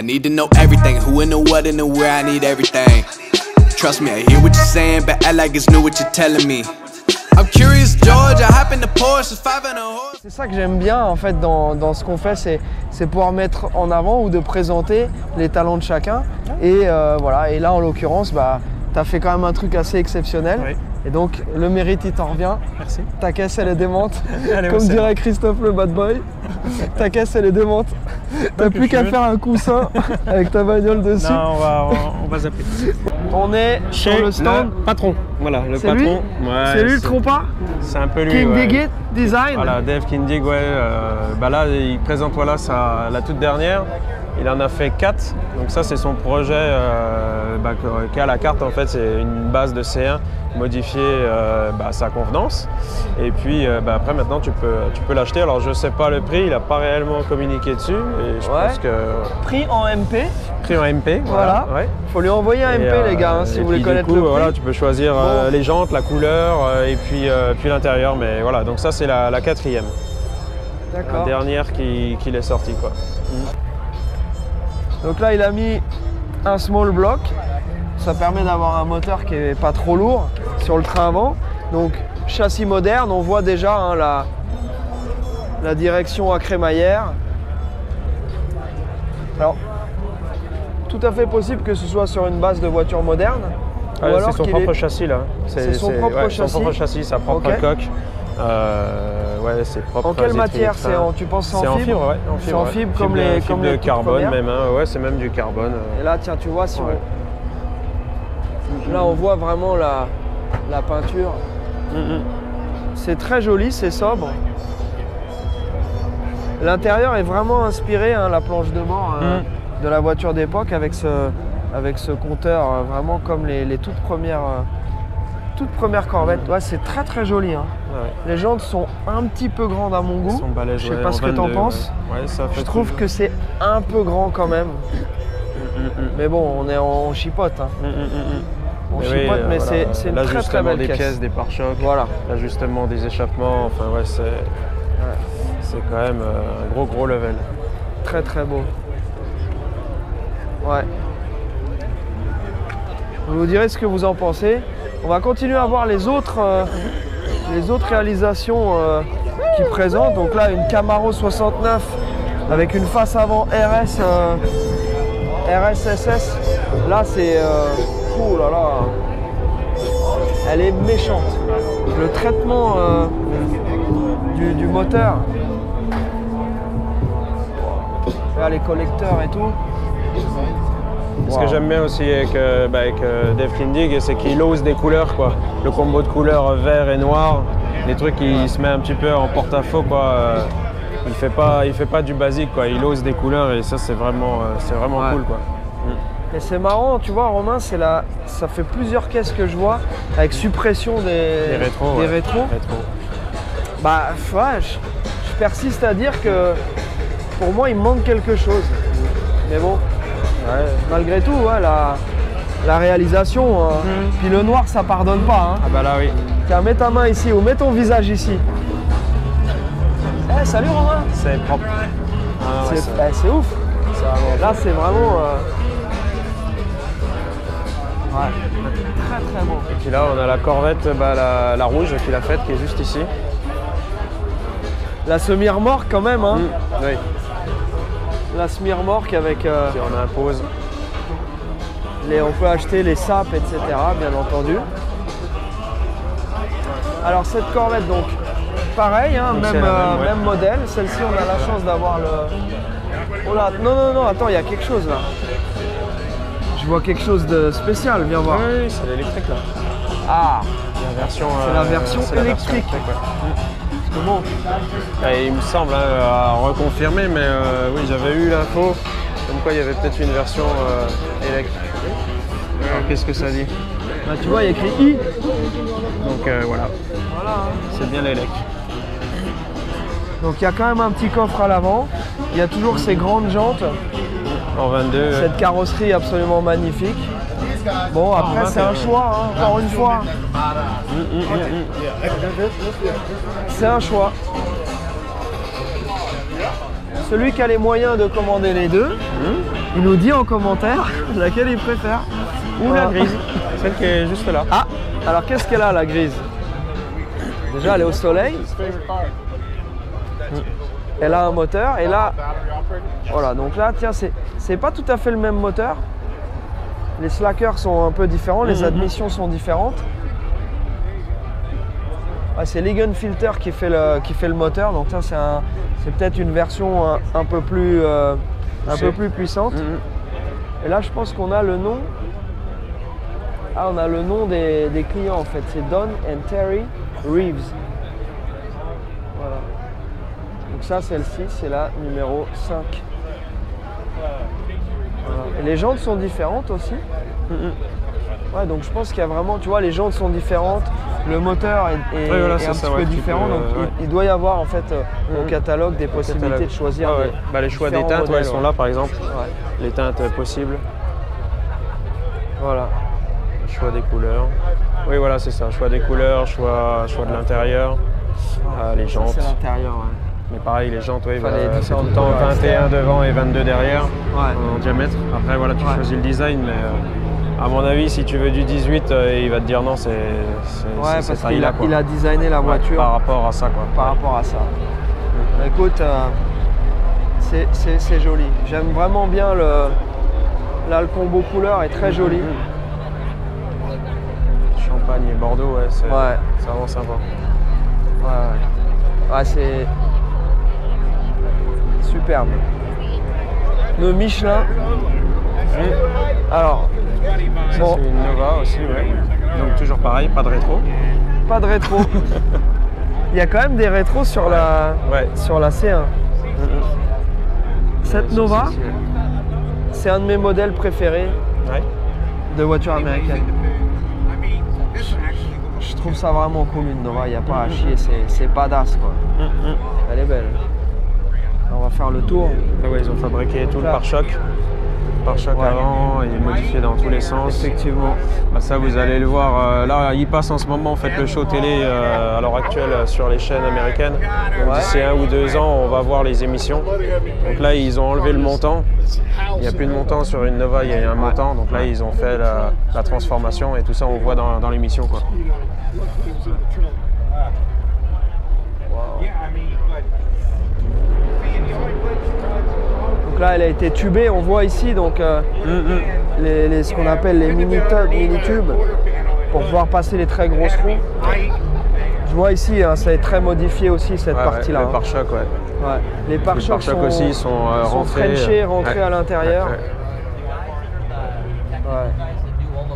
I need to know everything, who and the what and the where, I need everything. Trust me, I hear what you're saying, but act like it's new what you're telling me. I'm curious, George, I hop in the Porsche, 5 and a horse. C'est ça que j'aime bien en fait dans ce qu'on fait, c'est pouvoir mettre en avant ou de présenter les talents de chacun. Et voilà, et là en l'occurrence, bah, tu as fait quand même un truc assez exceptionnel. Oui. Et donc le mérite il t'en revient. Merci. Ta caisse elle est démente. Allez, comme dirait Christophe le bad boy. Ta caisse elle est démente. T'as plus qu'à faire un coussin avec ta bagnole dessus. Non, on va zapper. On est chez sur le stand. Le patron. Voilà, le patron. Ouais, c'est lui le trompa. C'est un peu lui. Kindig Design. Voilà, Dave Kindig, ouais. Bah là, il présente voilà, la toute dernière. Il en a fait 4, donc ça c'est son projet qui a la carte en fait, c'est une base de C1 modifiée à sa convenance. Et puis après maintenant tu peux l'acheter. Alors je sais pas le prix, il n'a pas réellement communiqué dessus. Et je pense que... Prix en MP. Prix en MP, voilà. Ouais. Faut lui envoyer un MP les gars, hein, si vous voulez connaître le prix. Voilà, tu peux choisir les jantes, la couleur et puis l'intérieur. Mais voilà, donc ça c'est la 4e. D'accord. La dernière qu'il est sortie quoi. Donc là, il a mis un small block. Ça permet d'avoir un moteur qui n'est pas trop lourd sur le train avant. Donc, châssis moderne, on voit déjà hein, la direction à crémaillère. Alors, tout à fait possible que ce soit sur une base de voiture moderne. C'est son propre châssis là. C'est son propre châssis, sa propre coque. Ouais, c'est propre. En quelle matière tu penses c'est en fibre? Ouais, c'est en fibre comme les de carbone même. Hein. Ouais, c'est même du carbone. Et là, tiens, tu vois, si là, on voit vraiment la peinture. C'est très joli, c'est sobre. L'intérieur est vraiment inspiré, hein, la planche de bord de la voiture d'époque avec ce compteur vraiment comme les toutes premières corvettes. Ouais, c'est très très joli. Hein. Ouais. Les jantes sont un petit peu grandes à mon goût. Je sais pas ce que tu en penses. Ouais, je trouve que c'est un peu grand quand même. Mais bon, on chipote. Hein. On chipote, mais voilà. C'est une très très belle des caisse. Pièces, des pare-chocs, l'ajustement des échappements. Enfin ouais, c'est quand même un gros level. Très très beau. Ouais. Vous nous direz ce que vous en pensez. On va continuer à voir les autres réalisations qui présentent. Donc là, une Camaro 69 avec une face avant RSSS. Là, c'est... oh là là. Elle est méchante. Le traitement du moteur. Là, les collecteurs et tout. Ce que j'aime bien aussi avec Dave Kindig, c'est qu'il ose des couleurs, quoi. Le combo de couleurs vert et noir, des trucs qui se met un petit peu en porte-à-faux, quoi. Il fait pas du basique, quoi. Il ose des couleurs et ça c'est vraiment cool, quoi. Et c'est marrant, tu vois, Romain, ça fait plusieurs caisses que je vois avec suppression des rétros. Bah, ouais, je persiste à dire que pour moi il me manque quelque chose. Mais bon. Ouais. Malgré tout, ouais, la réalisation, puis le noir ça pardonne pas. Hein. Ah bah là oui. Tiens, mets ta main ici ou mets ton visage ici. Salut Romain. C'est propre. C'est ouf. Là c'est vraiment... Ouais, très très beau. Et puis là on a la Corvette, la rouge qu'il a faite qui est juste ici. La semi-remorque quand même. Hein. Oui. La semi-remorque avec... on impose. On peut acheter les sapes, etc. bien entendu. Alors cette Corvette donc, pareil, hein, même modèle. Celle-ci on a la chance d'avoir le... Oh là, non, attends, il y a quelque chose là. Je vois quelque chose de spécial, viens voir. Oui, c'est l'électrique là. Ah, c'est la version électrique. Bon. Il me semble à reconfirmer, mais oui, j'avais eu l'info comme quoi il y avait peut-être une version électrique. Alors qu'est-ce que ça dit? Bah, tu vois, il y a écrit I. Donc voilà. C'est bien l'électrique. Donc il y a quand même un petit coffre à l'avant. Il y a toujours ces grandes jantes. En 22. Cette carrosserie absolument magnifique. Bon, après c'est un choix, hein, encore une fois. C'est un choix. celui qui a les moyens de commander les deux, il nous dit en commentaire laquelle il préfère. Ou la grise, celle qui est juste là. Ah, alors qu'est-ce qu'elle a la grise? Déjà, elle est au soleil. Elle a un moteur et là, voilà, donc là, tiens, c'est pas tout à fait le même moteur. Les slackers sont un peu différents, les admissions sont différentes. Ah, c'est l'Egan Filter qui fait le moteur, donc ça c'est peut-être une version un peu plus puissante. Et là, je pense qu'on a le nom. Ah, on a le nom des clients en fait. C'est Don and Terry Reeves. Voilà. Donc ça, celle-ci, c'est la numéro 5. Voilà. Et les jantes sont différentes aussi. Ouais, donc je pense qu'il y a vraiment, tu vois, les jantes sont différentes, le moteur est voilà, un petit peu différent, donc il doit y avoir en fait au catalogue des possibilités de choisir. Les choix des teintes, modèles, elles sont là par exemple, les teintes possibles. Voilà. Choix des couleurs. Oui, voilà, c'est ça, choix des couleurs, choix de l'intérieur, les jantes. C'est l'intérieur, ouais. Mais pareil, les jantes, oui, c'est tout le temps 21 devant et 22 derrière en diamètre. Après, voilà, tu choisis le design, mais à mon avis, si tu veux du 18, il va te dire non, c'est parce qu'il a designé la voiture par rapport à ça, quoi. Par rapport à ça. Écoute, c'est joli. J'aime vraiment bien là, le combo couleur est très joli. Champagne et Bordeaux, c'est vraiment sympa. Ouais, c'est superbe. Le Michelin. Alors, ça c'est une Nova aussi, donc toujours pareil, pas de rétro. Pas de rétro. Il y a quand même des rétros sur la C1. Cette Nova, c'est un de mes modèles préférés de voitures américaines. Je trouve ça vraiment cool une Nova, il n'y a pas à chier, c'est badass quoi. Elle est belle. On va faire le tour. Ils ont fabriqué tout le pare-choc. Pare-choc avant et modifié dans tous les sens. Effectivement. Ça vous allez le voir. Là, il passe en ce moment le show télé à l'heure actuelle sur les chaînes américaines. D'ici 1 ou 2 ans, on va voir les émissions. Donc là, ils ont enlevé le montant. Il n'y a plus de montant sur une Nova, il y a un montant. Donc là, ils ont fait la transformation et tout ça, on voit dans l'émission, quoi. Donc là, elle a été tubée, on voit ici donc ce qu'on appelle les mini-tubes pour pouvoir passer les très grosses roues. Je vois ici, ça est très modifié aussi cette partie-là. Le pare-choc, Les pare-chocs aussi sont rentrés à l'intérieur.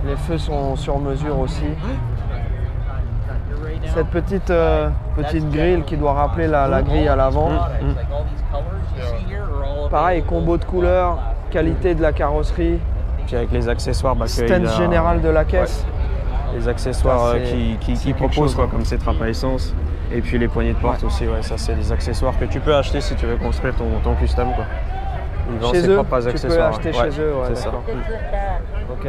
Les feux sont sur mesure aussi. Cette petite grille qui doit rappeler la grille à l'avant. Pareil, combo de couleurs, qualité de la carrosserie. Puis avec les accessoires, stance générale de la caisse. Les accessoires qui proposent, comme ces trappes à essence. Et puis les poignées de porte aussi, ça c'est des accessoires que tu peux acheter si tu veux construire ton custom, quoi. Ils vendent ses propres accessoires. Tu peux acheter chez eux, c'est ça. Ok.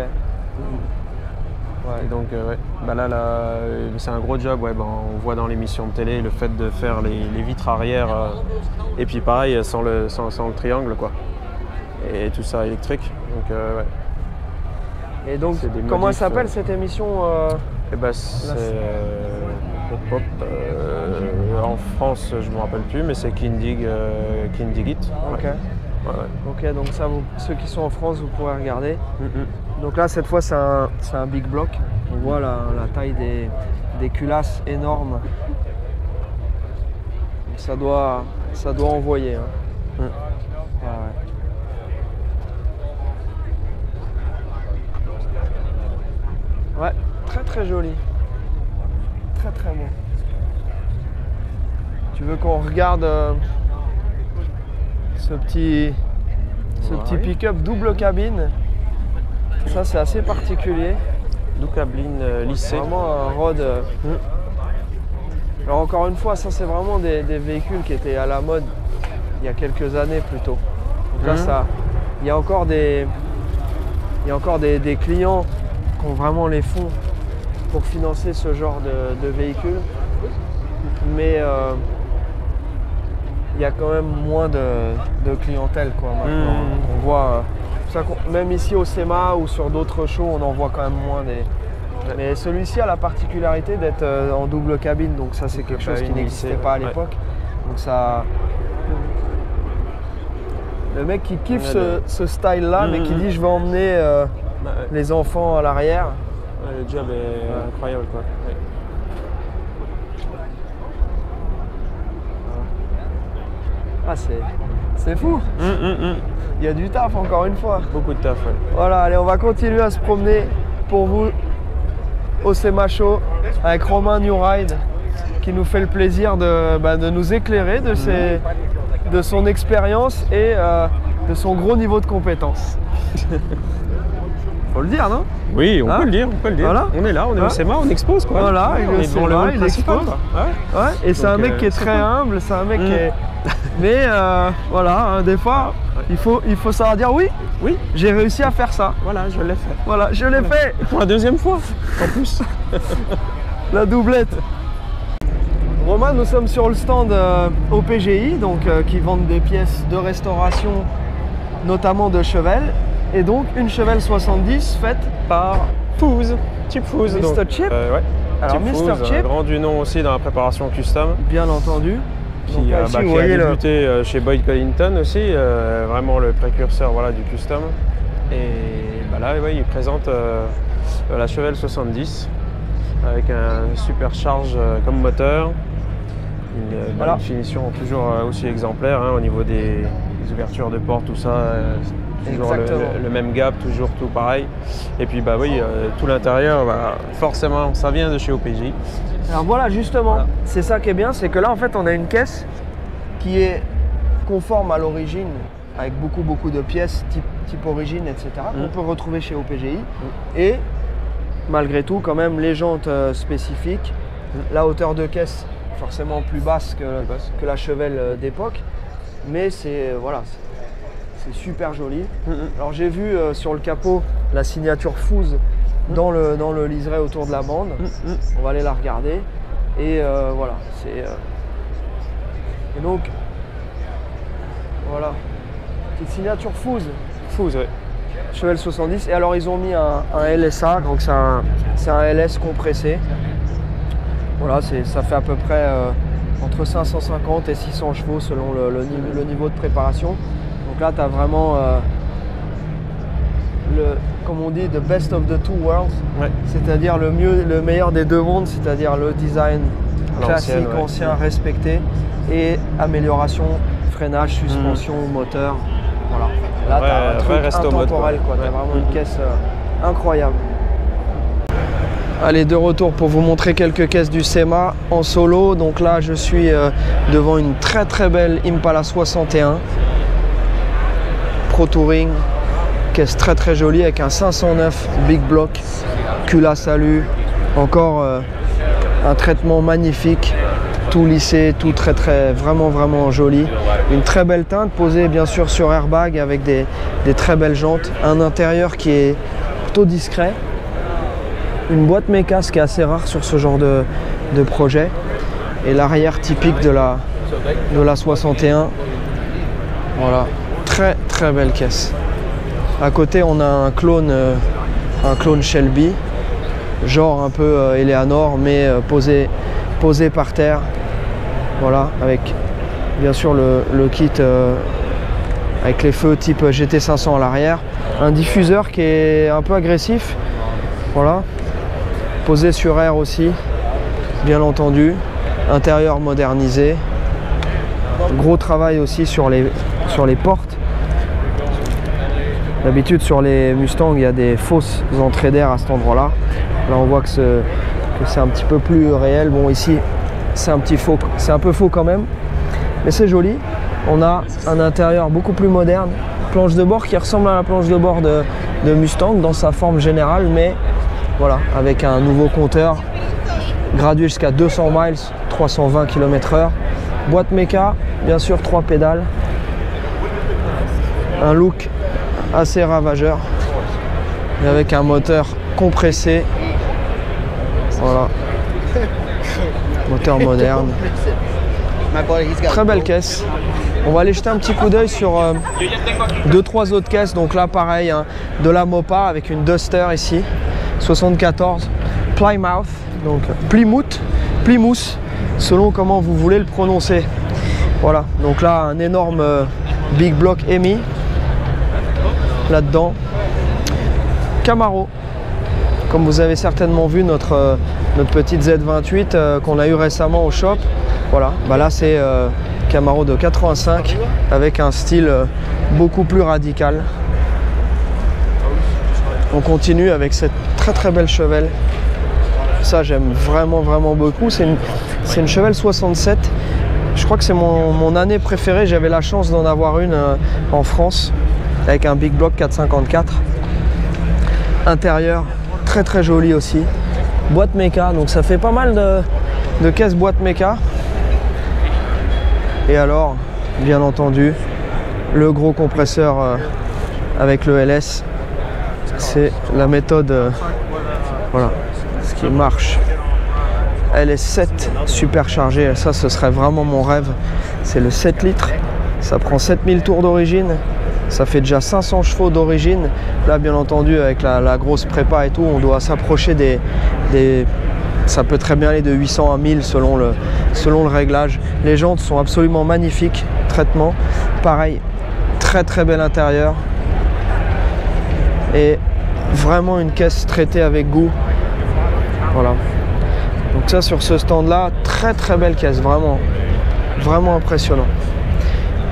Et donc là, c'est un gros job, on voit dans l'émission de télé le fait de faire les vitres arrière et puis pareil sans le triangle, quoi. Et tout ça électrique. Donc, Et donc comment elle s'appelle cette émission en France, je ne me rappelle plus, mais c'est Kindig It. Ok, donc ça, ceux qui sont en France, vous pourrez regarder. Donc là, cette fois, c'est un big block. On voit la taille des culasses énormes. Ça doit envoyer. Ouais, très très joli. Très très beau. Tu veux qu'on regarde ce petit pick-up double cabine? Ça, c'est assez particulier. Double cabine lissée. Vraiment un road. Alors encore une fois, ça c'est vraiment des véhicules qui étaient à la mode il y a quelques années plutôt. Donc là, il y a encore des clients qui ont vraiment les fonds pour financer ce genre de véhicules. Mais il y a quand même moins de clientèle quoi, maintenant. On voit, même ici au SEMA ou sur d'autres shows, on en voit quand même moins des... Mais celui-ci a la particularité d'être en double cabine, donc ça c'est quelque chose qui n'existait pas à l'époque. Donc ça... Le mec qui kiffe ce style-là, mais qui dit je vais emmener les enfants à l'arrière. Le job est incroyable quoi. Ouais. Ah c'est fou. Il y a du taf encore une fois. Beaucoup de taf. Ouais. Voilà, allez, on va continuer à se promener pour vous au SEMA Show avec Romain Newride qui nous fait le plaisir de nous éclairer de son expérience et de son gros niveau de compétence. Faut le dire, non? Oui, on peut le dire, Voilà. On est là, on est au SEMA, on expose quoi. Voilà, on est devant le hall principal. Ouais. Et c'est un mec qui est très humble, c'est un mec qui est... Mais voilà, hein, des fois, il faut savoir dire oui, j'ai réussi à faire ça. Voilà, je l'ai fait. Voilà, je l'ai fait. Pour la deuxième fois, en plus. La doublette. Romain, nous sommes sur le stand OPGI, donc qui vendent des pièces de restauration, notamment de Chevelle. Et donc une Chevelle 70 faite par Fouz, Chip Fouz. Mr. Chip. Ouais. Alors Mr. Chip, grand du nom aussi dans la préparation custom. Bien entendu. Qui a débuté chez Boyd Collington aussi, vraiment le précurseur du custom. Et là, il présente la Chevelle 70 avec un supercharge comme moteur, une finition toujours aussi exemplaire au niveau des ouvertures de porte, tout ça. Toujours le même gap, toujours tout pareil. Et puis tout l'intérieur, forcément, ça vient de chez OPJ. Alors voilà, justement, c'est ça qui est bien, c'est que là en fait on a une caisse qui est conforme à l'origine, avec beaucoup de pièces type origine, etc. qu'on peut retrouver chez OPGI. Et malgré tout, quand même, les jantes spécifiques, la hauteur de caisse forcément plus basse que la Chevelle d'époque. Mais c'est super joli. Alors j'ai vu sur le capot la signature Fouz dans le liseré autour de la bande. On va aller la regarder. Et voilà, et donc, voilà, petite signature Fouz. Fouz, oui. Chevelle 70. Et alors ils ont mis un LSA, donc c'est un LS compressé. Voilà, ça fait à peu près entre 550 et 600 chevaux selon le niveau de préparation. Donc là, tu as vraiment, comme on dit, the best of the two worlds, c'est-à-dire le meilleur des deux mondes, c'est-à-dire le design classique, ancien, respecté, et amélioration, freinage, suspension, moteur. Voilà. Là, tu as un truc intemporel, tu as vraiment une caisse incroyable. Allez, de retour pour vous montrer quelques caisses du SEMA en solo. Donc là, je suis devant une très belle Impala 61 Pro Touring, caisse très jolie avec un 509 Big Block, culasse alu, encore un traitement magnifique, tout lissé, tout vraiment joli. Une très belle teinte posée bien sûr sur airbag avec des très belles jantes, un intérieur qui est plutôt discret. Une boîte méca, ce qui est assez rare sur ce genre de projet. Et l'arrière typique de la 61. Voilà, très belle caisse. À côté, on a un clone Shelby, genre un peu Eleanor, mais posé par terre. Voilà, avec bien sûr le kit avec les feux type GT500 à l'arrière. Un diffuseur qui est un peu agressif. Voilà. Posé sur air aussi, bien entendu, intérieur modernisé, gros travail aussi sur les portes. D'habitude sur les Mustangs il y a des fausses entrées d'air à cet endroit-là. Là on voit que c'est un petit peu plus réel. Bon ici c'est un peu faux quand même, mais c'est joli. On a un intérieur beaucoup plus moderne, planche de bord qui ressemble à la planche de bord de Mustang dans sa forme générale, mais voilà, avec un nouveau compteur gradué jusqu'à 200 miles, 320 km/h. Boîte méca, bien sûr 3 pédales. Un look assez ravageur. Et avec un moteur compressé. Voilà. Moteur moderne. Très belle caisse. On va aller jeter un petit coup d'œil sur 2-3 autres caisses. Donc là, pareil, hein, de la Mopar avec une Duster ici, 74. Plymouth, donc Plymouth, selon comment vous voulez le prononcer. Voilà, donc là, un énorme Big Block EMI là-dedans. Camaro, comme vous avez certainement vu notre petite Z28 qu'on a eu récemment au shop. Voilà, bah là c'est Camaro de 85 avec un style beaucoup plus radical. On continue avec cette très belle Chevelle. Ça j'aime vraiment beaucoup. C'est une Chevelle 67. Je crois que c'est mon année préférée. J'avais la chance d'en avoir une en France avec un Big Block 454. Intérieur très joli aussi. Boîte méca, donc ça fait pas mal de caisses boîte méca. Et alors, bien entendu, le gros compresseur avec le LS. C'est la méthode, voilà, ce qui marche. LS7 superchargé, ça ce serait vraiment mon rêve. C'est le 7 litres, ça prend 7000 tours d'origine, ça fait déjà 500 chevaux d'origine. Là bien entendu avec la grosse prépa et tout, on doit s'approcher des ça peut très bien aller de 800 à 1000 selon le réglage. Les jantes sont absolument magnifiques, traitement. Pareil, très bel intérieur. Et vraiment une caisse traitée avec goût. Voilà. Donc ça sur ce stand là, très belle caisse, vraiment impressionnant.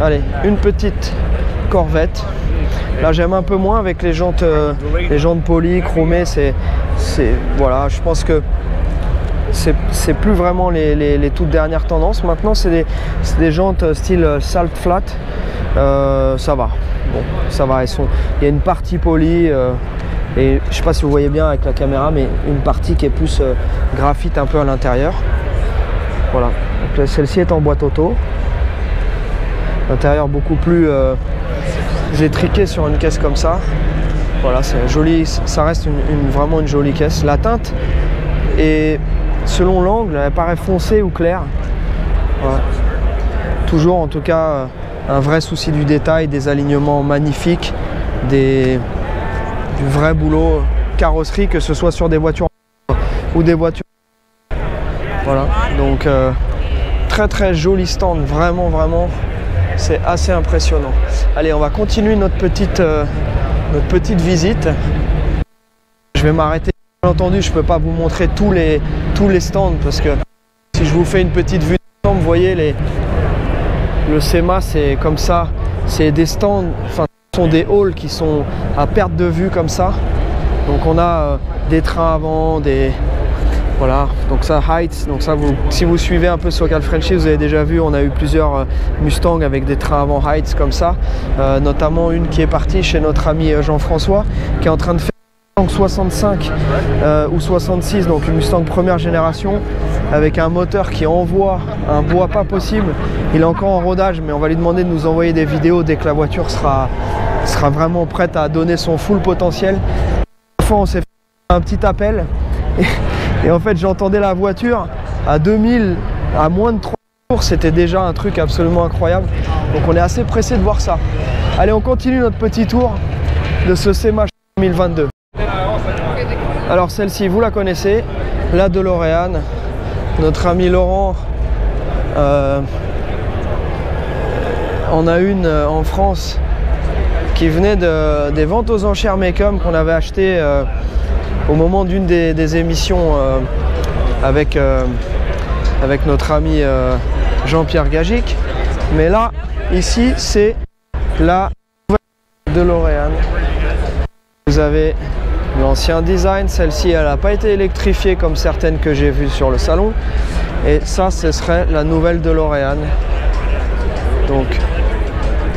Allez, une petite Corvette. Là j'aime un peu moins avec les jantes polies, chromées. Voilà, je pense que c'est plus vraiment les toutes dernières tendances. Maintenant c'est des jantes style salt flat. Ça va. Bon, ça va. Il y a une partie polie et je sais pas si vous voyez bien avec la caméra, mais une partie qui est plus graphite un peu à l'intérieur. Voilà. Celle-ci est en boîte auto. L'intérieur beaucoup plus étriqué sur une caisse comme ça. Voilà, c'est joli. Ça reste vraiment une jolie caisse. La teinte est selon l'angle, elle paraît foncée ou claire. Voilà. Toujours en tout cas un vrai souci du détail, des alignements magnifiques, du vrai boulot carrosserie, que ce soit sur des voitures ou des voitures. Voilà, donc très joli stand, vraiment c'est assez impressionnant. Allez, on va continuer notre petite visite. Je vais m'arrêter. Bien entendu, je ne peux pas vous montrer tous les stands parce que si je vous fais une petite vue d'ensemble, vous voyez le SEMA, c'est comme ça, c'est des stands, enfin ce sont des halls qui sont à perte de vue comme ça. Donc on a des trains avant, voilà, donc ça Heights, donc ça si vous suivez un peu Socal Frenchie, vous avez déjà vu, on a eu plusieurs Mustang avec des trains avant Heights comme ça, notamment une qui est partie chez notre ami Jean-François qui est en train de faire Mustang 65 ou 66, donc une Mustang première génération avec un moteur qui envoie un bois pas possible. Il est encore en rodage, mais on va lui demander de nous envoyer des vidéos dès que la voiture sera vraiment prête à donner son full potentiel. Une fois on s'est fait un petit appel et en fait j'entendais la voiture à 2000, à moins de 3 jours, c'était déjà un truc absolument incroyable. Donc on est assez pressé de voir ça. Allez, on continue notre petit tour de ce SEMA 2022. Alors celle-ci, vous la connaissez, la DeLorean. Notre ami Laurent en a une en France qui venait des ventes aux enchères Mecum qu'on avait acheté au moment d'une des émissions avec notre ami Jean-Pierre Gagic. Mais là, ici, c'est la nouvelle DeLorean. Vous avez l'ancien design, celle-ci elle n'a pas été électrifiée comme certaines que j'ai vues sur le salon. Et ça, ce serait la nouvelle DeLorean. Donc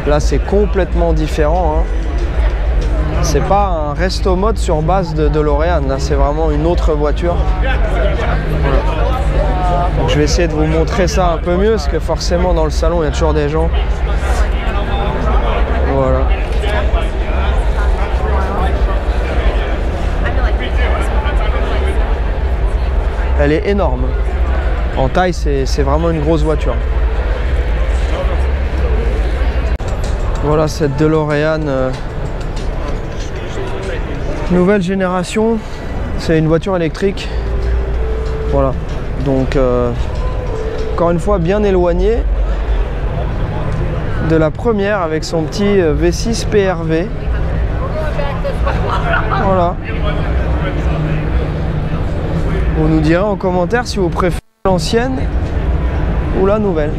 là, c'est complètement différent. C'est pas un resto mode sur base de DeLorean. Là, c'est vraiment une autre voiture. Voilà. Donc, je vais essayer de vous montrer ça un peu mieux parce que forcément, dans le salon, il y a toujours des gens. Voilà. Elle est énorme. En taille, c'est vraiment une grosse voiture. Voilà cette DeLorean nouvelle génération. C'est une voiture électrique. Voilà. Donc encore une fois bien éloigné de la première avec son petit V6 PRV. Voilà. Vous nous direz en commentaire si vous préférez l'ancienne ou la nouvelle.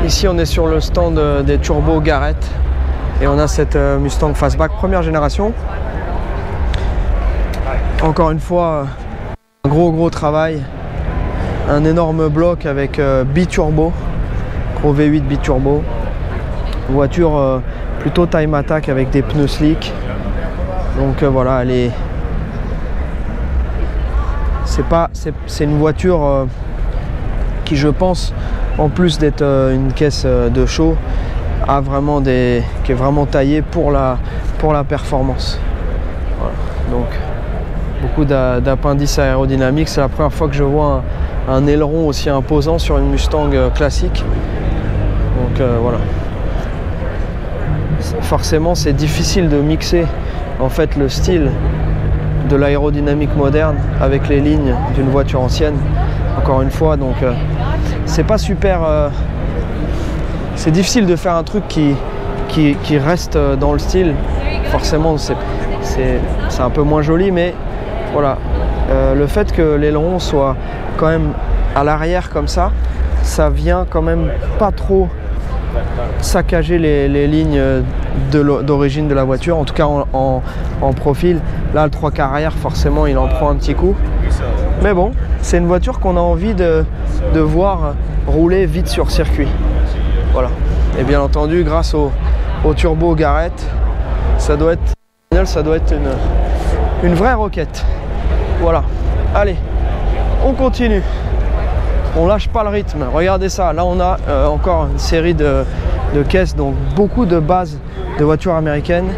Ici on est sur le stand des Turbo Garrett et on a cette Mustang Fastback première génération. Encore une fois un gros travail, un énorme bloc avec biturbo, gros V8 biturbo, voiture plutôt time attack avec des pneus slick. Donc voilà, elle est c'est une voiture qui, je pense, en plus d'être une caisse de show, qui est vraiment taillée pour la performance. Voilà. Donc beaucoup d'appendices aérodynamiques. C'est la première fois que je vois un aileron aussi imposant sur une Mustang classique. Donc voilà. Forcément, c'est difficile de mixer en fait le style de l'aérodynamique moderne avec les lignes d'une voiture ancienne. Encore une fois, donc c'est pas super. C'est difficile de faire un truc qui reste dans le style. Forcément, c'est un peu moins joli, mais voilà. Le fait que l'aileron soit quand même à l'arrière comme ça vient quand même pas trop saccager les lignes d'origine de la voiture, en tout cas en profil. Là, le 3/4 arrière, forcément, il en prend un petit coup. Mais bon, c'est une voiture qu'on a envie de voir rouler vite sur circuit. Voilà. Et bien entendu, grâce au Turbo Garrett, ça doit être une vraie roquette. Voilà. Allez, on continue. On lâche pas le rythme. Regardez ça. Là, on a encore une série de caisses, donc beaucoup de bases de voitures américaines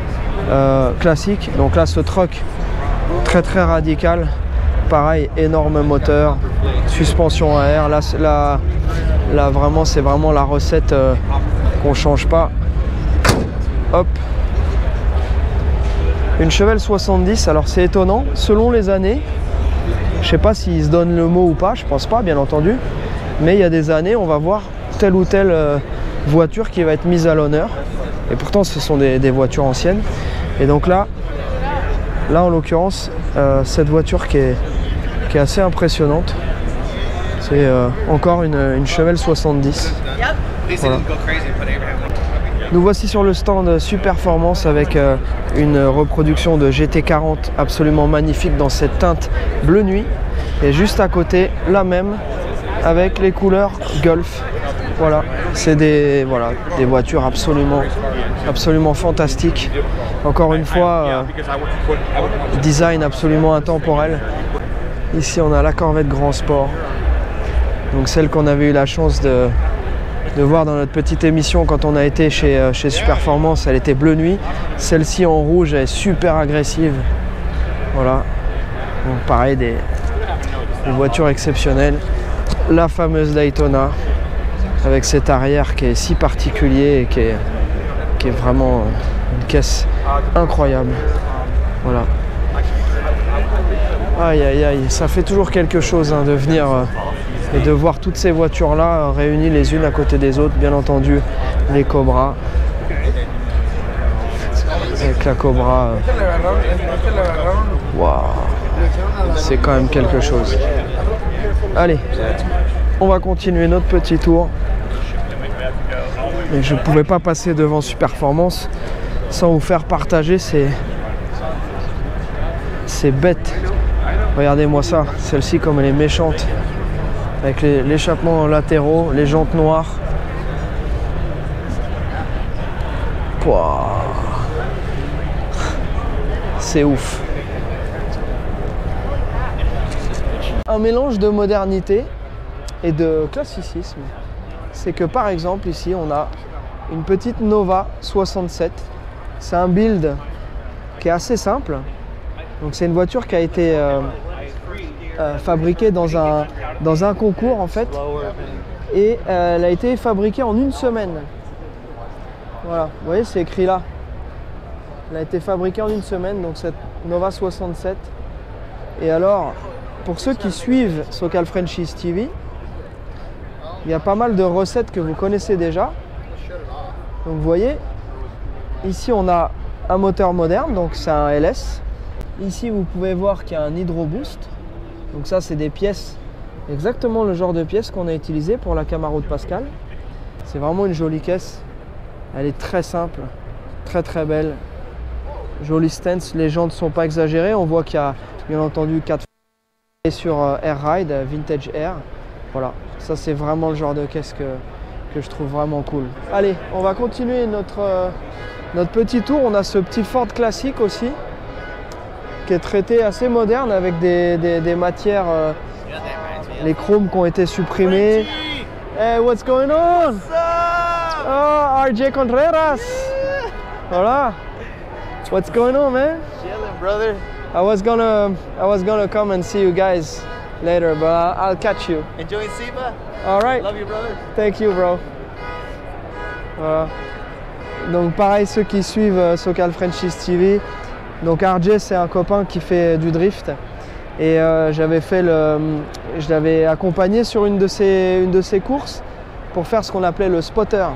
classiques. Donc là, ce truck très radical. Pareil, énorme moteur, suspension à air. Là vraiment, c'est vraiment la recette qu'on change pas. Hop. Une Chevelle 70. Alors c'est étonnant, selon les années. Je sais pas s'ils se donnent le mot ou pas, je pense pas, bien entendu. Mais il y a des années, on va voir telle ou telle voiture qui va être mise à l'honneur. Et pourtant, ce sont des voitures anciennes. Et donc là en l'occurrence, cette voiture qui est assez impressionnante, c'est encore une Chevelle 70. Voilà. Nous voici sur le stand Superformance avec une reproduction de GT40 absolument magnifique dans cette teinte bleu nuit. Et juste à côté, la même avec les couleurs Golf. Voilà, c'est des voitures absolument fantastiques. Encore une fois, design absolument intemporel. Ici, on a la Corvette Grand Sport. Donc celle qu'on avait eu la chance de voir dans notre petite émission quand on a été chez Superformance, elle était bleu nuit. Celle-ci en rouge, elle est super agressive. Voilà. Donc pareil, des voitures exceptionnelles. La fameuse Daytona, avec cet arrière qui est si particulier et qui est vraiment une caisse incroyable. Voilà. Aïe aïe aïe, ça fait toujours quelque chose de venir et de voir toutes ces voitures là réunies les unes à côté des autres. Bien entendu, les Cobra, avec la Cobra, waouh, c'est quand même quelque chose. Allez, on va continuer notre petit tour. Et je ne pouvais pas passer devant Superformance sans vous faire partager ces bêtes. Regardez-moi ça, celle-ci comme elle est méchante, avec l'échappement latéraux, les jantes noires. Pouah. C'est ouf. Un mélange de modernité et de classicisme. C'est que par exemple ici on a une petite Nova 67. C'est un build qui est assez simple. Donc c'est une voiture qui a été fabriquée dans un concours en fait. et elle a été fabriquée en 1 semaine. Voilà, vous voyez, c'est écrit là. Elle a été fabriquée en 1 semaine, donc cette Nova 67. Et alors, pour ceux qui suivent SoCal Frenchies TV, il y a pas mal de recettes que vous connaissez déjà. Donc vous voyez, ici on a un moteur moderne, donc c'est un LS. Ici vous pouvez voir qu'il y a un Hydro Boost. Donc ça c'est des pièces, exactement le genre de pièces qu'on a utilisé pour la Camaro de Pascal. C'est vraiment une jolie caisse. Elle est très simple, très très belle. Jolie stance, les jantes ne sont pas exagérées. On voit qu'il y a bien entendu 4 sur Air Ride, Vintage Air. Voilà, ça c'est vraiment le genre de caisse que je trouve vraiment cool. Allez, on va continuer notre petit tour. On a ce petit Ford classique aussi, qui est traité assez moderne avec des matières, les chromes qui ont été supprimés. Hey, what's going on? Oh, RJ Contreras! Voilà. What's going on, man? Chilling, brother. I was gonna come and see you guys later, but I'll catch you. Enjoying SEMA? All right. Love you, brother. Thank you, bro. Voilà. Donc pareil, ceux qui suivent SoCal Frenchies TV, donc RJ c'est un copain qui fait du drift et je l'avais accompagné sur une de ses courses pour faire ce qu'on appelait le spotter.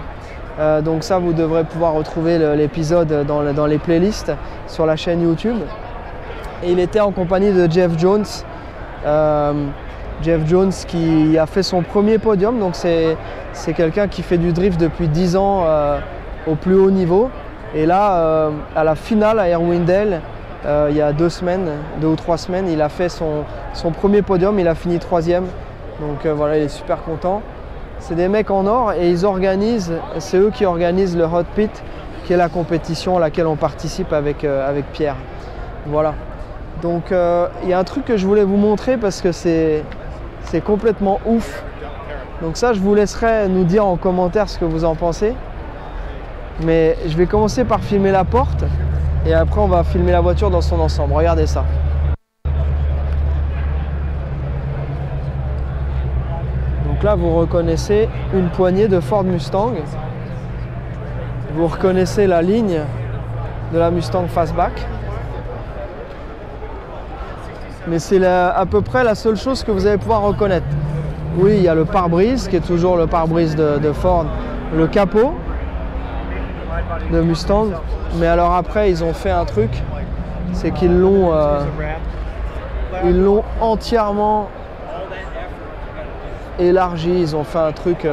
Donc ça, vous devrez pouvoir retrouver l'épisode dans les playlists sur la chaîne YouTube. Et il était en compagnie de Jeff Jones. Jeff Jones qui a fait son premier podium. Donc c'est quelqu'un qui fait du drift depuis 10 ans au plus haut niveau. Et là, à la finale à Irwindale, il y a 2 ou 3 semaines, il a fait son premier podium. Il a fini 3e. Donc voilà, il est super content. C'est des mecs en or et c'est eux qui organisent le Hot Pit, qui est la compétition à laquelle on participe avec Pierre. Voilà. Donc il y a un truc que je voulais vous montrer parce que c'est complètement ouf. Donc ça, je vous laisserai nous dire en commentaire ce que vous en pensez. Mais je vais commencer par filmer la porte et après on va filmer la voiture dans son ensemble. Regardez ça. Donc là, vous reconnaissez une poignée de Ford Mustang. Vous reconnaissez la ligne de la Mustang Fastback. Mais c'est à peu près la seule chose que vous allez pouvoir reconnaître. Oui, il y a le pare-brise, qui est toujours le pare-brise de Ford. Le capot de Mustang. Mais alors après, ils ont fait un truc, c'est qu'ils l'ont entièrement élargi, ils ont fait un truc,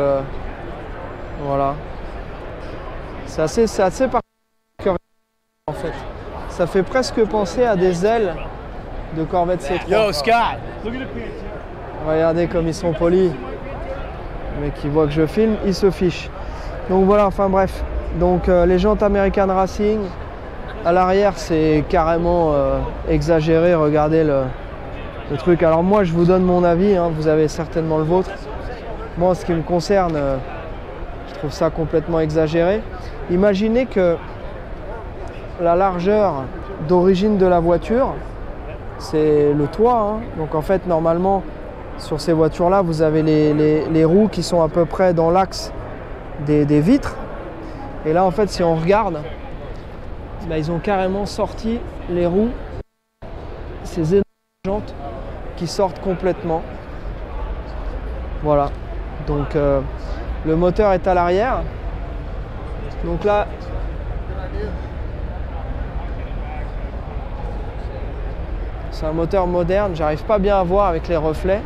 voilà. C'est assez particulier en fait. Ça fait presque penser à des ailes de Corvette C3. Yo, Scott! Regardez comme ils sont polis. Le mec qui voit que je filme, il se fiche. Donc voilà, enfin bref. Donc les jantes American Racing, à l'arrière c'est carrément exagéré, regardez le truc. Alors moi je vous donne mon avis, hein, vous avez certainement le vôtre. Moi en ce qui me concerne, je trouve ça complètement exagéré. Imaginez que la largeur d'origine de la voiture, c'est le toit. Hein. Donc en fait normalement sur ces voitures là vous avez les roues qui sont à peu près dans l'axe des vitres. Et là en fait si on regarde, bah, ils ont carrément sorti les roues, ces énormes jantes qui sortent complètement. Voilà, donc le moteur est à l'arrière. Donc là, c'est un moteur moderne, j'arrive pas bien à voir avec les reflets.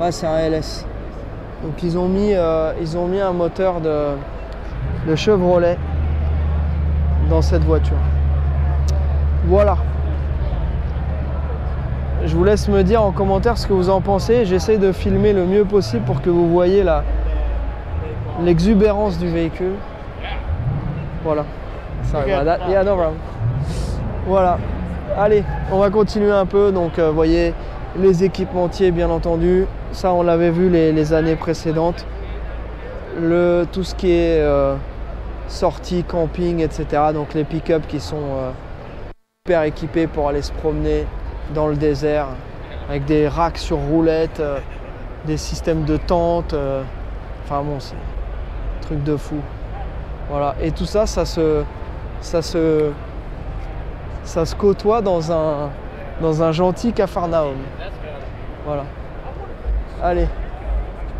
Ouais, c'est un LS. Donc ils ont mis un moteur de Chevrolet dans cette voiture. Voilà. Je vous laisse me dire en commentaire ce que vous en pensez. J'essaie de filmer le mieux possible pour que vous voyez l'exubérance du véhicule. Voilà. Sorry about that. Yeah, no problem. Voilà. Allez, on va continuer un peu. Donc, vous voyez les équipementiers, bien entendu. Ça, on l'avait vu les années précédentes. Tout ce qui est sortie, camping, etc. Donc, les pick-up qui sont super équipés pour aller se promener dans le désert. avec des racks sur roulettes, des systèmes de tentes. Enfin bon, c'est un truc de fou. Voilà. Et tout ça, ça se côtoie dans un gentil Capharnaüm. Voilà. Allez,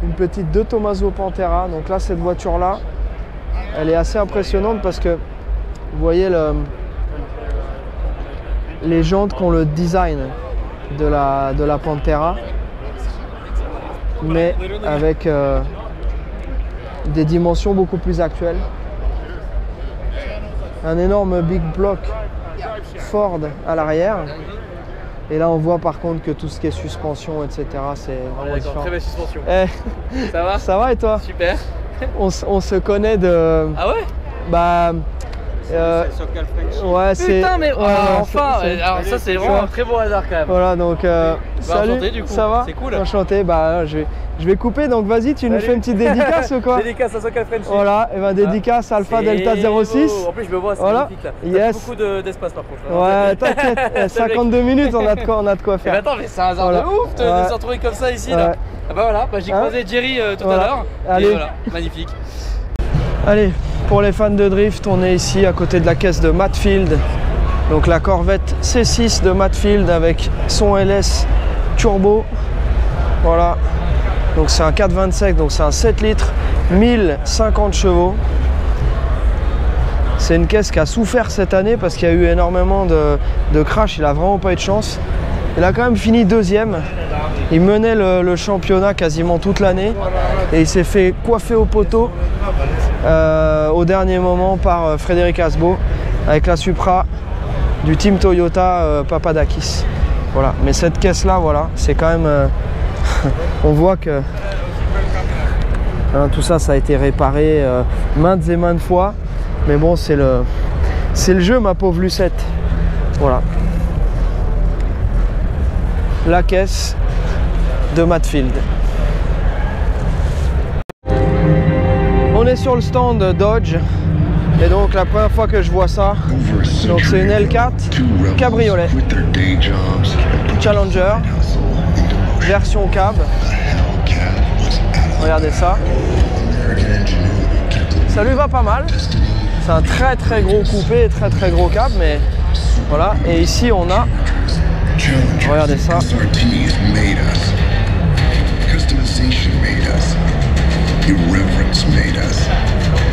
une petite De Tomaso Pantera. Donc là, cette voiture-là, elle est assez impressionnante parce que vous voyez les jantes qui ont le design de la Pantera, mais avec des dimensions beaucoup plus actuelles. Un énorme big block Ford à l'arrière. Et là, on voit par contre que tout ce qui est suspension, etc., c'est vraiment différent. Très belle suspension. Ça va? Ça va et toi? Super. On se connaît de... Ah ouais? Bah... ouais, c'est... Putain, mais ouais, enfin alors ça, c'est vraiment un très beau hasard quand même. Voilà, donc... salut, enchanté, du coup. ça va? C'est cool. Enchanté, bah je vais couper, donc vas-y, tu nous fais une petite dédicace ou quoi? Dédicace à Socal French. Voilà, et ben dédicace Alpha Delta 06. En plus, je me vois, c'est voilà. magnifique là. Yes. Beaucoup d'espace par contre. Ouais, t'inquiète, 52 minutes, on a de quoi faire. Mais attends, mais c'est un hasard de ouf de se retrouver comme ça ici là. Ah bah voilà, j'ai croisé Jerry tout à l'heure. Allez. Et voilà, magnifique. Allez, pour les fans de drift, on est ici à côté de la caisse de Matfield. Donc la Corvette C6 de Matfield avec son LS turbo. Voilà. Donc c'est un 427, donc c'est un 7 litres, 1050 chevaux. C'est une caisse qui a souffert cette année parce qu'il y a eu énormément de crash, il a vraiment pas eu de chance. Il a quand même fini deuxième. Il menait le championnat quasiment toute l'année et il s'est fait coiffer au poteau au dernier moment par Frédéric Asbo avec la Supra du team Toyota Papadakis. Voilà. Mais cette caisse là, voilà, c'est quand même... on voit que tout ça, ça a été réparé maintes et maintes fois. Mais bon, c'est le jeu, ma pauvre Lucette. Voilà. La caisse de Matfield. On est sur le stand Dodge. Et donc la première fois que je vois ça, donc c'est une L4 cabriolet Challenger version cab. Regardez ça. Ça lui va pas mal. C'est un très très gros coupé, très gros cab, mais voilà. Et ici on a, regardez ça. Irreverence made us.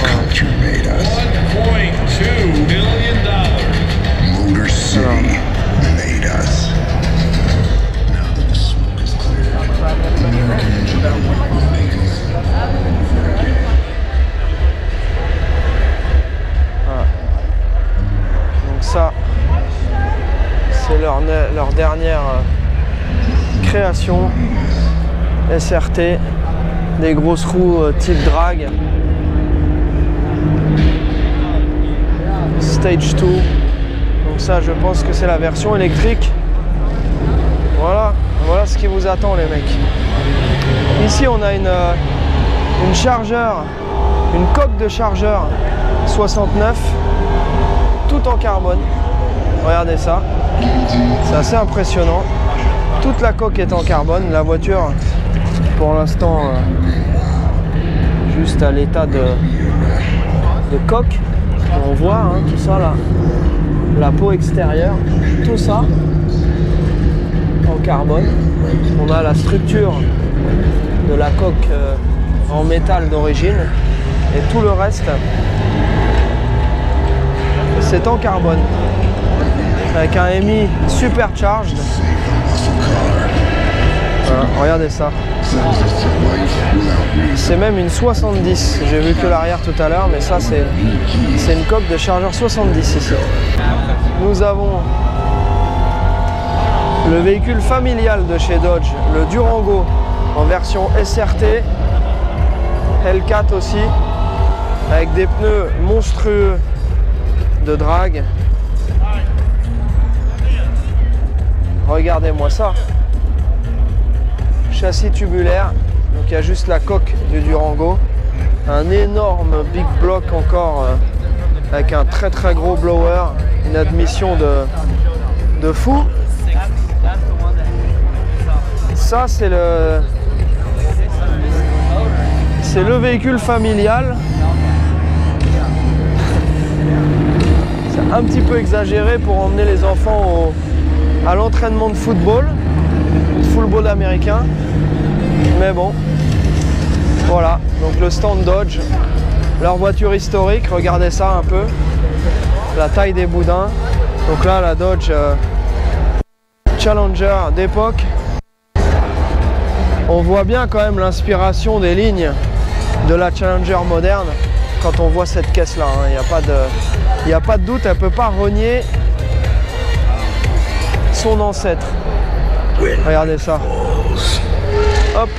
Culture made us. $1.2 million. Motor City made us. Now that the smoke is clear, American engineering making us. Voilà. Donc ça, c'est leur dernière création. SRT. Des grosses roues type drag. Stage 2. Donc ça, je pense que c'est la version électrique. Voilà ce qui vous attend, les mecs. Ici, on a une chargeur, une coque de chargeur 69, tout en carbone. Regardez ça. C'est assez impressionnant. Toute la coque est en carbone. La voiture, pour l'instant, juste à l'état de coque. On voit tout ça là, la peau extérieure, tout ça en carbone. On a la structure de la coque en métal d'origine et tout le reste c'est en carbone avec un MI supercharged. Voilà, regardez ça. C'est même une 70. J'ai vu que l'arrière tout à l'heure, mais ça c'est une coque de chargeur 70 ici. Nous avons le véhicule familial de chez Dodge, le Durango en version SRT, L4 aussi, avec des pneus monstrueux de drag. Regardez-moi ça. Châssis tubulaire, donc il y a juste la coque du Durango, un énorme big block encore avec un très gros blower, une admission de fou. ça c'est le véhicule familial. C'est un petit peu exagéré pour emmener les enfants à l'entraînement de football américain. Mais bon, voilà, donc le stand Dodge, leur voiture historique, regardez ça un peu, la taille des boudins. Donc là, la Dodge Challenger d'époque. On voit bien quand même l'inspiration des lignes de la Challenger moderne quand on voit cette caisse là, hein. Il n'y a pas de doute, elle ne peut pas renier son ancêtre. Regardez ça. Hop.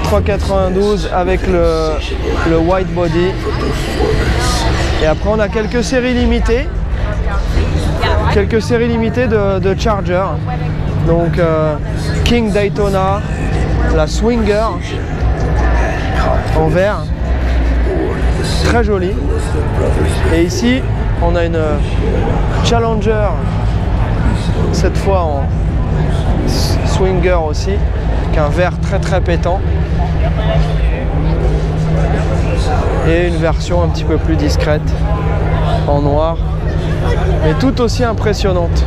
392 avec le white body. Et après on a quelques séries limitées. De Charger. Donc King Daytona, la Swinger en vert, très jolie. Et ici on a une Challenger, cette fois en Swinger aussi, qu'un vert très pétant. Et une version un petit peu plus discrète en noir, mais tout aussi impressionnante.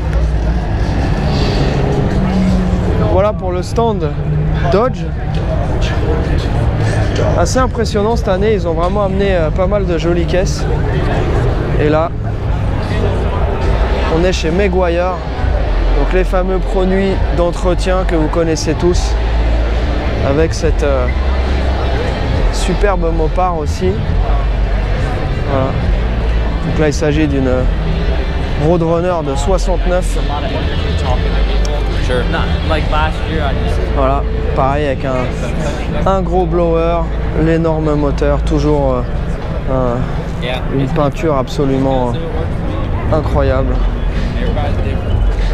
Voilà pour le stand Dodge. Assez impressionnant cette année, ils ont vraiment amené pas mal de jolies caisses. Et là, on est chez Meguiar, donc les fameux produits d'entretien que vous connaissez tous, avec cette superbe Mopar aussi. Voilà. Donc là, il s'agit d'une Roadrunner de 69. Voilà, pareil avec un gros blower, l'énorme moteur, toujours une peinture absolument incroyable.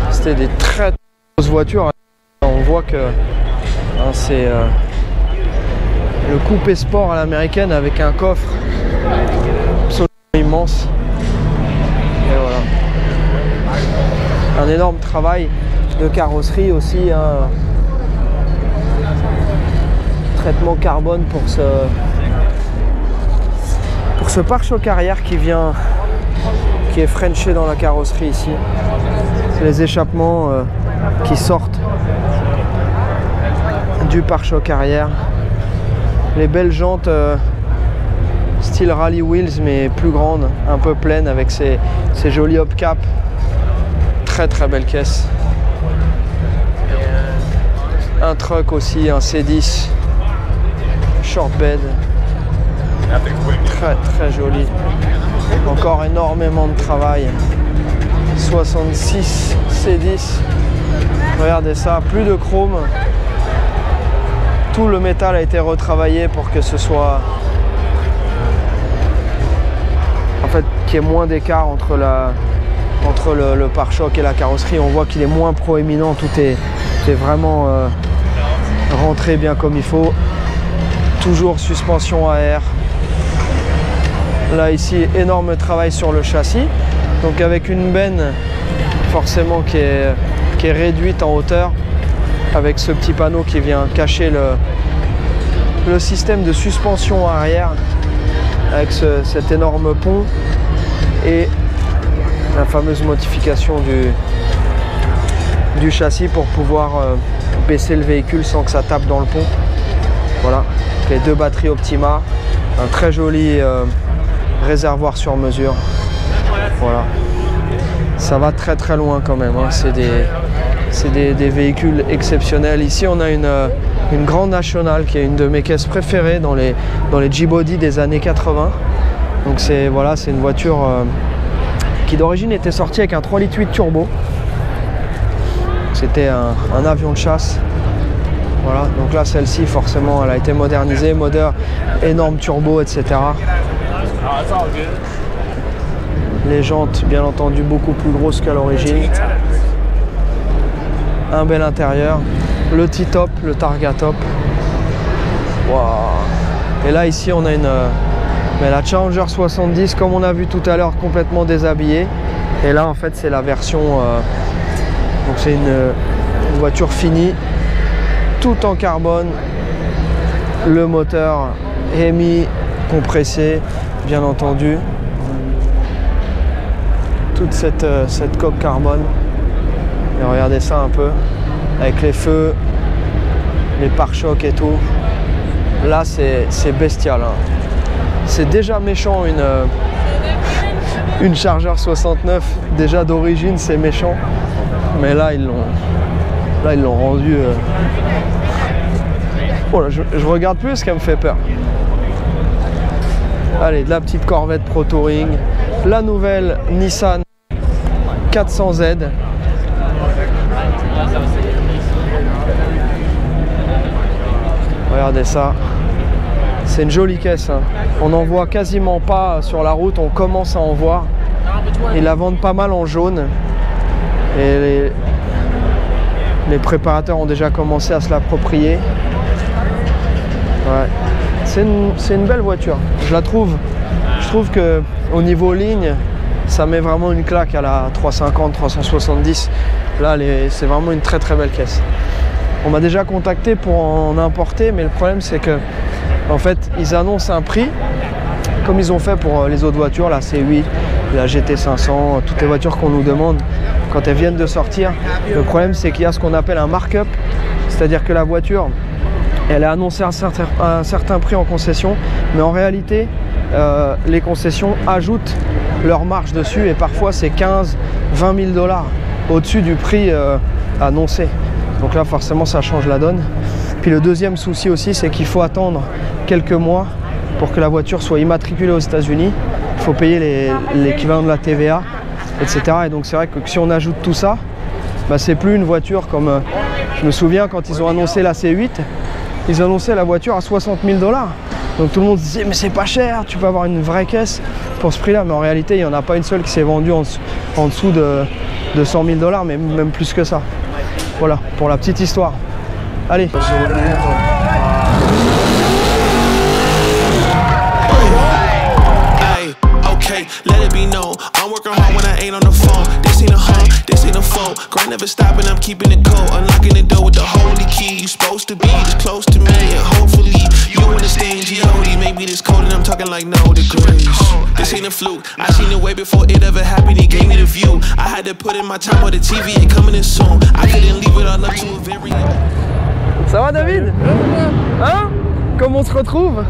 C'était des très grosses voitures. On voit que c'est le coupé sport à l'américaine avec un coffre absolument immense. Et voilà. Un énorme travail de carrosserie aussi, un traitement carbone pour ce pare-choc arrière qui est frenché dans la carrosserie ici. C'est les échappements qui sortent du pare-choc arrière. Les belles jantes style Rally Wheels mais plus grandes, un peu pleines avec ces jolis hubcaps. Très belle caisse. Un truck aussi, un C10 short bed, très joli. Encore énormément de travail. 66 C10. Regardez ça, plus de chrome. Tout le métal a été retravaillé pour que ce soit, en fait, qu'il y ait moins d'écart entre le pare-choc et la carrosserie. On voit qu'il est moins proéminent. Tout est vraiment rentré bien comme il faut. Toujours suspension à air. Là ici, énorme travail sur le châssis. Donc avec une benne forcément qui est réduite en hauteur, avec ce petit panneau qui vient cacher le système de suspension arrière, avec cet énorme pont et la fameuse modification du châssis pour pouvoir baisser le véhicule sans que ça tape dans le pont. Voilà, les deux batteries Optima, un très joli réservoir sur mesure. Voilà, ça va très loin quand même, hein. C'est des véhicules exceptionnels. Ici on a une Grand National qui est une de mes caisses préférées dans les G-Body des années 80. Donc c'est une voiture qui d'origine était sortie avec un 3,8 litres turbo. C'était un avion de chasse. Voilà, donc là celle-ci forcément elle a été modernisée, moteur énorme turbo, etc. Les jantes bien entendu beaucoup plus grosses qu'à l'origine. Un bel intérieur, le T-top, le Targa top. Wow. Et là ici on a la Challenger 70 comme on a vu tout à l'heure, complètement déshabillée. Et là en fait c'est la version Donc c'est une voiture finie, tout en carbone, le moteur Hemi compressé, bien entendu. Toute cette coque carbone. Et regardez ça un peu, avec les feux, les pare-chocs et tout. Là, c'est bestial. Hein. C'est déjà méchant une Charger 69. Déjà d'origine, c'est méchant. Mais là, ils l'ont rendu. Oh là, je regarde plus, ce qui me fait peur. Allez, de la petite Corvette Pro Touring. La nouvelle Nissan 400Z. Regardez ça. C'est une jolie caisse. Hein. On n'en voit quasiment pas sur la route. On commence à en voir. Ils la vendent pas mal en jaune. Et les préparateurs ont déjà commencé à se l'approprier. Ouais. C'est une belle voiture. Je trouve que au niveau ligne, ça met vraiment une claque à la 350, 370. Là, c'est vraiment une très très belle caisse. On m'a déjà contacté pour en importer, mais le problème c'est que en fait, ils annoncent un prix, comme ils ont fait pour les autres voitures, la C8, la GT500, toutes les voitures qu'on nous demande quand elles viennent de sortir. Le problème c'est qu'il y a ce qu'on appelle un markup, c'est-à-dire que la voiture, elle est annoncée à un certain prix en concession, mais en réalité, les concessions ajoutent leur marge dessus et parfois c'est 15, 20 000 $ au-dessus du prix annoncé. Donc là, forcément, ça change la donne. Puis le deuxième souci aussi, c'est qu'il faut attendre quelques mois pour que la voiture soit immatriculée aux États-Unis. Il faut payer l'équivalent de la TVA, etc. Et donc c'est vrai que si on ajoute tout ça, bah, c'est plus une voiture comme... je me souviens quand ils ont annoncé la C8, ils annonçaient la voiture à 60 000 $. Donc tout le monde se disait mais c'est pas cher, tu peux avoir une vraie caisse pour ce prix-là. Mais en réalité, il n'y en a pas une seule qui s'est vendue en dessous de 100 000 $, mais même plus que ça. Voilà, pour la petite histoire. Allez. Let it be known, I'm working hard when I ain't on the phone. This ain't a home, this ain't a phone. Grind never stopping, I'm keeping it cold. Unlocking the door with the holy key. You supposed to be this close to me, and hopefully you understand G.O.D. Maybe this cold and I'm talking like no degrees. This ain't a fluke, I seen it way before it ever happened. He gave me the view. I had to put in my time on the TV, it coming in soon. I couldn't leave it all up to a very... Ça va David? Hein? Comment on se retrouve?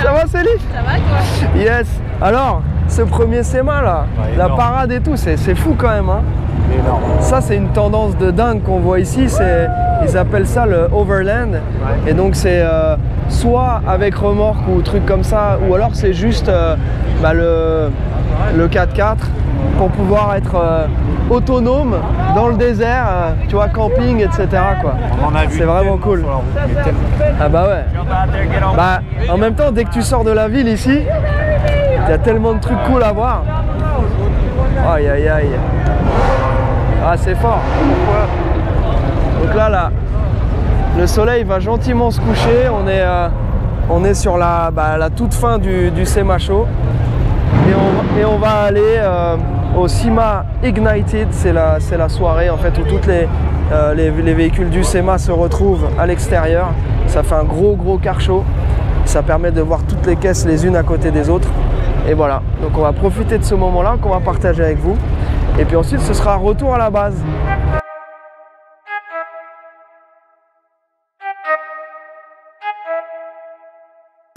Ça va Céline? Ça va toi? Yes. Alors, ce premier SEMA là, la parade et tout, c'est fou quand même. Hein. Énorme. Ça c'est une tendance de dingue qu'on voit ici, ils appellent ça le overland. Et donc c'est soit avec remorque ou truc comme ça, ou alors c'est juste le 4x4 pour pouvoir être autonome dans le désert, tu vois, camping, etc. C'est vraiment cool. Ah bah ouais. Bah, en même temps, dès que tu sors de la ville ici, il y a tellement de trucs cool à voir. Aïe aïe aïe. Ah c'est fort. Donc là, le soleil va gentiment se coucher. On est sur la toute fin du SEMA Show. Et on va aller au SEMA Ignited. C'est la soirée en fait où toutes les véhicules du SEMA se retrouvent à l'extérieur. Ça fait un gros car show. Ça permet de voir toutes les caisses les unes à côté des autres. Et voilà, donc on va profiter de ce moment-là qu'on va partager avec vous. Et puis ensuite, ce sera retour à la base.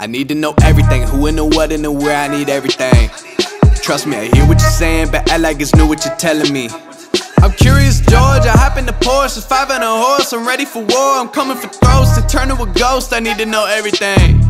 I need to know everything, who and the what and the where, I need everything. Trust me, I hear what you're saying, but act like it's new what you're telling me. I'm curious, George, I hop in the Porsche, it's 5 and a horse, I'm ready for war, I'm coming for throats, to turn to a ghost, I need to know everything.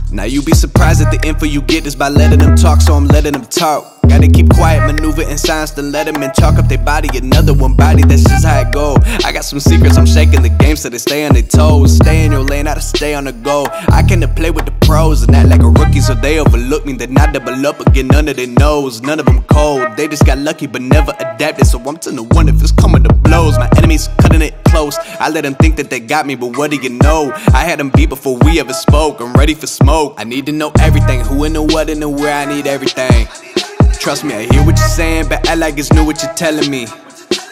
Now you be surprised at the info you get is by letting them talk, so I'm letting them talk. Gotta keep quiet, maneuver in silence, then let them in, chalk up their body, another one body, that's just how it go. I got some secrets, I'm shaking the game so they stay on their toes. Stay in your lane, how to stay on the go. I came to play with the pros and act like a rookie, so they overlook me. Then I double up again under their nose. None of them cold, they just got lucky but never adapted. So I'm 10-1 if it's coming to blows. My enemies cutting it close. I let them think that they got me, but what do you know? I had them beat before we ever spoke. I'm ready for smoke. I need to know everything, who and the what and the where, I need everything. Trust me, I hear what you're saying, but act like it's new what you're telling me.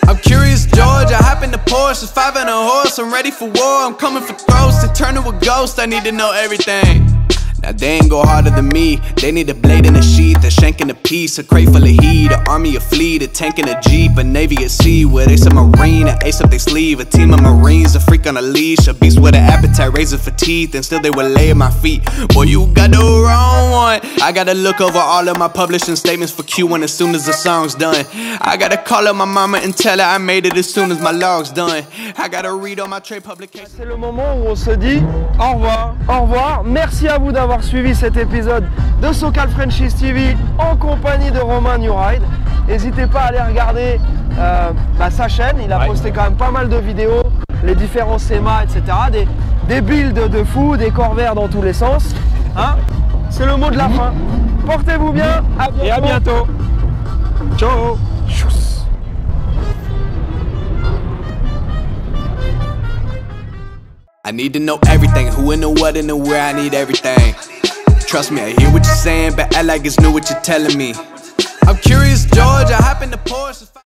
I'm curious, George, I hop in the Porsche, it's 5 and a horse, I'm ready for war, I'm coming for throats, to turn to a ghost, I need to know everything. Now they ain't go harder than me, they need a blade in a sheath, a shank in a piece, a crate full of heat, an army, a fleet, a tank and a jeep, a navy at sea, with ace, a marine, an ace up they sleeve, a team of marines, a freak on a leash, a beast with an appetite, razor for teeth, and still they will lay at my feet. Boy, you got the wrong one. I gotta look over all of my publishing statements for Q1 as soon as the song's done. I gotta call up my mama and tell her I made it as soon as my log's done. I gotta read all my trade publications. C'est le moment où on se dit au revoir. Au revoir. Merci à vous d'avoir suivi cet épisode de SoCal Frenchies TV en compagnie de Romain Newride. N'hésitez pas à aller regarder sa chaîne, il a posté quand même pas mal de vidéos, les différents SEMA, etc. Des builds de fou, des corps verts dans tous les sens. Hein, c'est le mot de la fin. Portez-vous bien, à bientôt. Et à bientôt. Ciao. I need to know everything, who and the what and the where, I need everything. Trust me, I hear what you're saying, but act like it's new what you're telling me. I'm curious, George, I hop in the Porsche.